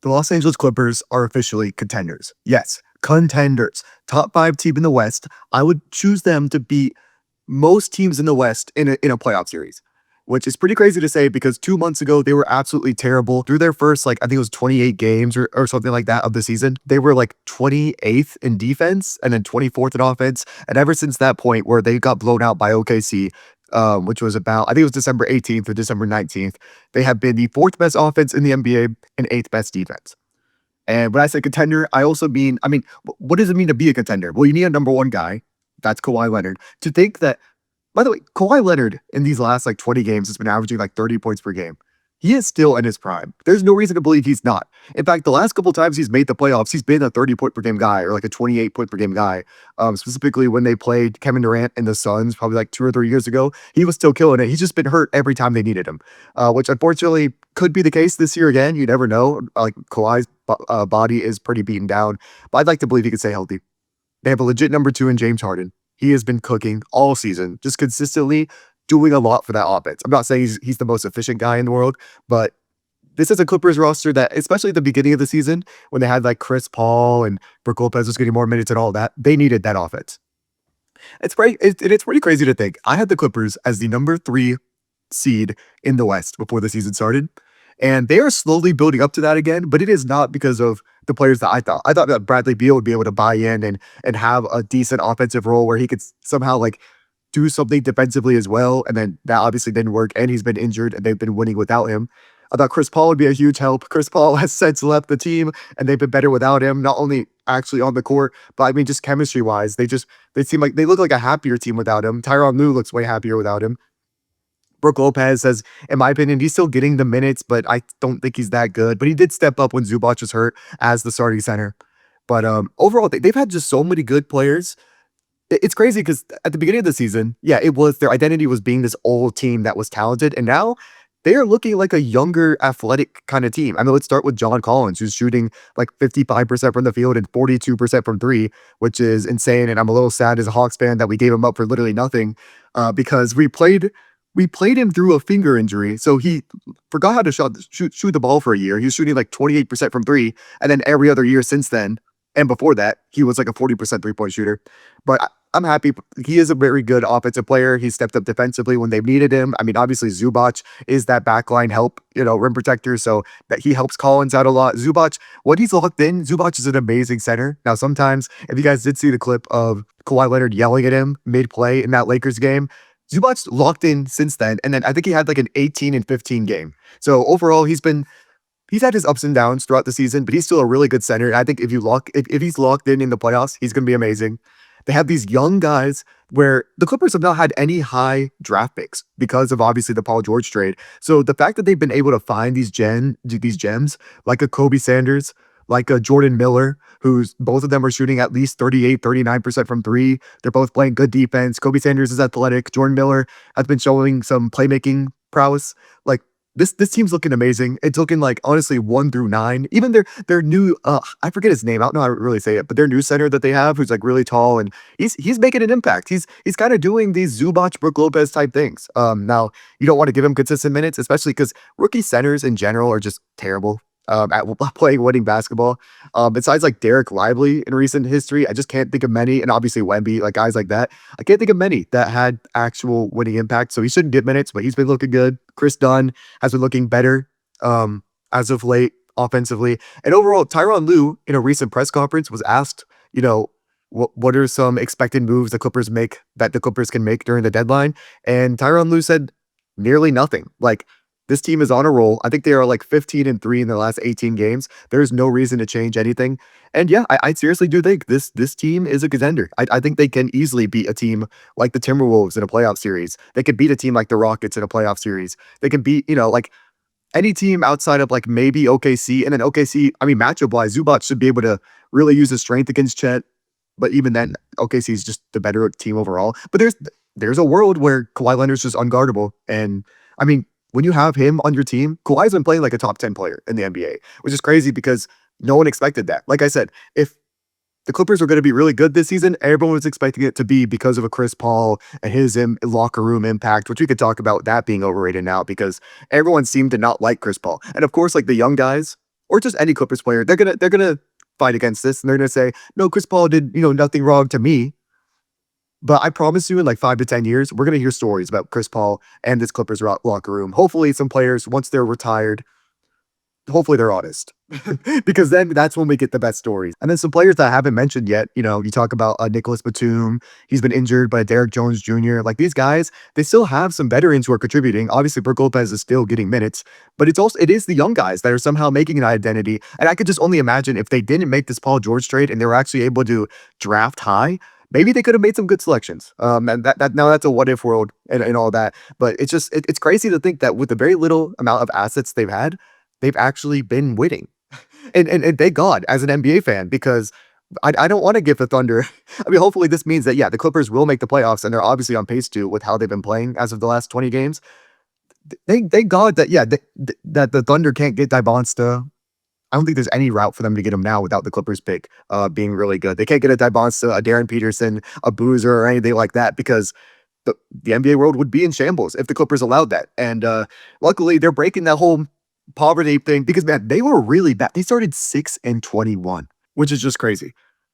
The Los Angeles Clippers are officially contenders. Yes, contenders. Top 5 team in the West. I would choose them to beat most teams in the West in a playoff series, which is pretty crazy to say because 2 months ago they were absolutely terrible. Through their first, like, I think it was 28 games or something like that of the season, they were like 28th in defense and then 24th in offense. And ever since that point where they got blown out by OKC, which was about, I think it was December 18th or December 19th, they have been the fourth best offense in the NBA and eighth best defense. And when I say contender, I also mean, what does it mean to be a contender? Well, you need a number one guy. That's Kawhi Leonard. To think that, by the way, Kawhi Leonard in these last like 20 games has been averaging like 30 points per game. He is still in his prime. There's no reason to believe he's not. In fact, the last couple times he's made the playoffs, he's been a 30-point per game guy or like a 28-point per game guy. Specifically when they played Kevin Durant and the Suns probably like 2 or 3 years ago, he was still killing it. He's just been hurt every time they needed him, which unfortunately could be the case this year again. You never know. Like Kawhi's body is pretty beaten down, but I'd like to believe he could stay healthy. They have a legit number 2 in James Harden. He has been cooking all season, just consistently doing a lot for that offense. I'm not saying he's the most efficient guy in the world, but this is a Clippers roster that, especially at the beginning of the season, when they had like Chris Paul and Brook Lopez was getting more minutes and all that, they needed that offense. It's pretty crazy to think. I had the Clippers as the number 3 seed in the West before the season started. And they are slowly building up to that again, but it is not because of the players that I thought. I thought that Bradley Beal would be able to buy in and have a decent offensive role where he could somehow like do something defensively as well. And then that obviously didn't work, and he's been injured and they've been winning without him. I thought Chris Paul would be a huge help. Chris Paul has since left the team and they've been better without him, not only actually on the court, but I mean just chemistry wise. They seem like they look like a happier team without him. Tyronn Lue looks way happier without him. Brook Lopez says, in my opinion, he's still getting the minutes, but I don't think he's that good. But he did step up when Zubac was hurt as the starting center. But overall, they've had just so many good players. It's crazy because at the beginning of the season, yeah, it was their identity was being this old team that was talented. And now they are looking like a younger, athletic kind of team. I mean, let's start with John Collins, who's shooting like 55% from the field and 42% from three, which is insane. And I'm a little sad as a Hawks fan that we gave him up for literally nothing because we played him through a finger injury. So he forgot how to shoot the ball for a year. He was shooting like 28% from three. And then every other year since then, and before that, he was like a 40% three-point shooter. But I'm happy. He is a very good offensive player. He stepped up defensively when they've needed him. I mean, obviously Zubac is that backline help, rim protector. So that he helps Collins out a lot. Zubac, when he's locked in, Zubac is an amazing center. Now, sometimes, if you guys did see the clip of Kawhi Leonard yelling at him mid-play in that Lakers game, Zubac's locked in since then, and then I think he had like an 18 and 15 game. So overall, he's had his ups and downs throughout the season, but he's still a really good center. And I think if he's locked in the playoffs, he's gonna be amazing. They have these young guys where the Clippers have not had any high draft picks because of obviously the Paul George trade. So the fact that they've been able to find these gems like a Kobe Sanders, like a Jordan Miller, who's both of them are shooting at least 38, 39% from three. They're both playing good defense. Kobe Sanders is athletic. Jordan Miller has been showing some playmaking prowess. Like this team's looking amazing. It's looking like honestly 1 through 9. Even their new I forget his name. I don't know how to really say it, but their new center that they have, who's like really tall and he's making an impact. He's kind of doing these Zubac, Brook Lopez type things. Now you don't want to give him consistent minutes, especially because rookie centers in general are just terrible at playing winning basketball. Besides like Derek Lively in recent history, I just can't think of many, and obviously Wemby, like guys like that, I can't think of many that had actual winning impact. So he shouldn't get minutes, but he's been looking good. Chris Dunn has been looking better as of late offensively. And overall, Tyronn Lue in a recent press conference was asked, what are some expected moves the Clippers can make during the deadline? And Tyronn Lue said nearly nothing. Like, this team is on a roll. I think they are like 15 and 3 in their last 18 games. There's no reason to change anything. And yeah, I seriously do think this team is a contender. I think they can easily beat a team like the Timberwolves in a playoff series. They could beat a team like the Rockets in a playoff series. They can beat, like any team outside of like maybe OKC. And then OKC, I mean, matchup-wise, Zubac should be able to really use his strength against Chet. But even then, OKC is just the better team overall. But there's a world where Kawhi Leonard's just unguardable. And I mean, when you have him on your team, Kawhi's been playing like a top 10 player in the NBA, which is crazy because no one expected that. Like I said, if the Clippers were going to be really good this season, everyone was expecting it to be because of a Chris Paul and his locker room impact, which we could talk about that being overrated now because everyone seemed to not like Chris Paul. And of course, like the young guys, or just any Clippers player, they're gonna fight against this, and they're gonna say, "No, Chris Paul did nothing wrong to me." But I promise you, in like 5 to 10 years, we're gonna hear stories about Chris Paul and this Clippers locker room. Hopefully, some players once they're retired, hopefully they're honest, because then that's when we get the best stories. And then some players that I haven't mentioned yet, you talk about Nicholas Batum. He's been injured, but Derek Jones Jr. Like these guys, they still have some veterans who are contributing. Obviously, Brook Lopez is still getting minutes, but it is the young guys that are somehow making an identity. And I could just only imagine if they didn't make this Paul George trade and they were actually able to draft high. Maybe they could have made some good selections. And that now that's a what if world and all that. But it's crazy to think that with the very little amount of assets they've actually been winning. And thank God as an NBA fan, because I don't want to give the Thunder. I mean, hopefully this means that, yeah, the Clippers will make the playoffs, and they're obviously on pace to with how they've been playing as of the last 20 games. Thank God that, yeah, that the Thunder can't get Dybonsta. I don't think there's any route for them to get him now without the Clippers pick being really good. They can't get a Dybonsta, a Darren Peterson, a Boozer, or anything like that, because the NBA world would be in shambles if the Clippers allowed that. And luckily, they're breaking that whole poverty thing, because, man, they were really bad. They started 6-21, which is just crazy.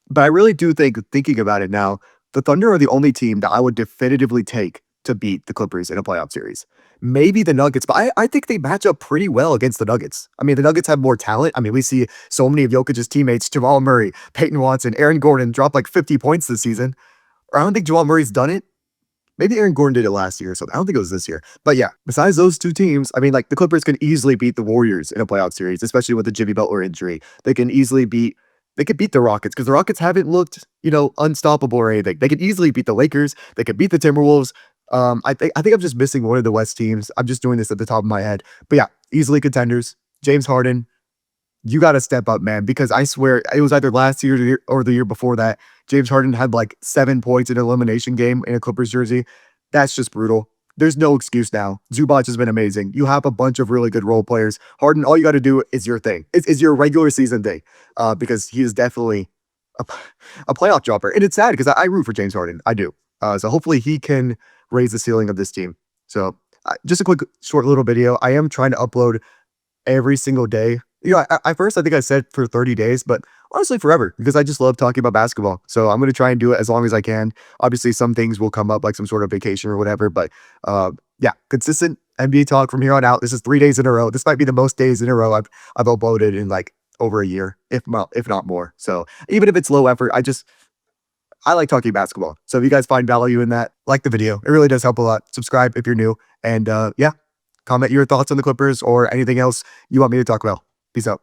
But I really do think, thinking about it now, the Thunder are the only team that I would definitively take to beat the Clippers in a playoff series. Maybe the Nuggets, but I think they match up pretty well against the Nuggets. I mean, the Nuggets have more talent. I mean, we see so many of Jokic's teammates, Jamal Murray, Peyton Watson, Aaron Gordon, drop like 50 points this season. Or I don't think Jamal Murray's done it. Maybe Aaron Gordon did it last year or something. I don't think it was this year. But yeah, besides those two teams, I mean, like the Clippers can easily beat the Warriors in a playoff series, especially with the Jimmy Butler injury. They could beat the Rockets, because the Rockets haven't looked, unstoppable or anything. They could easily beat the Lakers. They could beat the Timberwolves. I think I'm just missing one of the West teams. I'm just doing this at the top of my head. But yeah, easily contenders. James Harden, you got to step up, man, because I swear it was either last year or the year before that. James Harden had like 7 points in an elimination game in a Clippers jersey. That's just brutal. There's no excuse now. Zubac has been amazing. You have a bunch of really good role players. Harden, all you got to do is your thing. It's your regular season thing, because he is definitely a, a playoff dropper. And it's sad because I root for James Harden. I do. So hopefully he can raise the ceiling of this team. So just a quick, short little video. I am trying to upload every single day. At first I think I said for 30 days, but honestly forever, because I just love talking about basketball. So I'm going to try and do it as long as I can. Obviously some things will come up, like some sort of vacation or whatever, but yeah, consistent NBA talk from here on out. This is 3 days in a row. This might be the most days in a row I've uploaded in like over a year, if not more. So even if it's low effort, I like talking basketball. So if you guys find value in that, like the video. It really does help a lot. Subscribe if you're new. And yeah, comment your thoughts on the Clippers or anything else you want me to talk about. Peace out.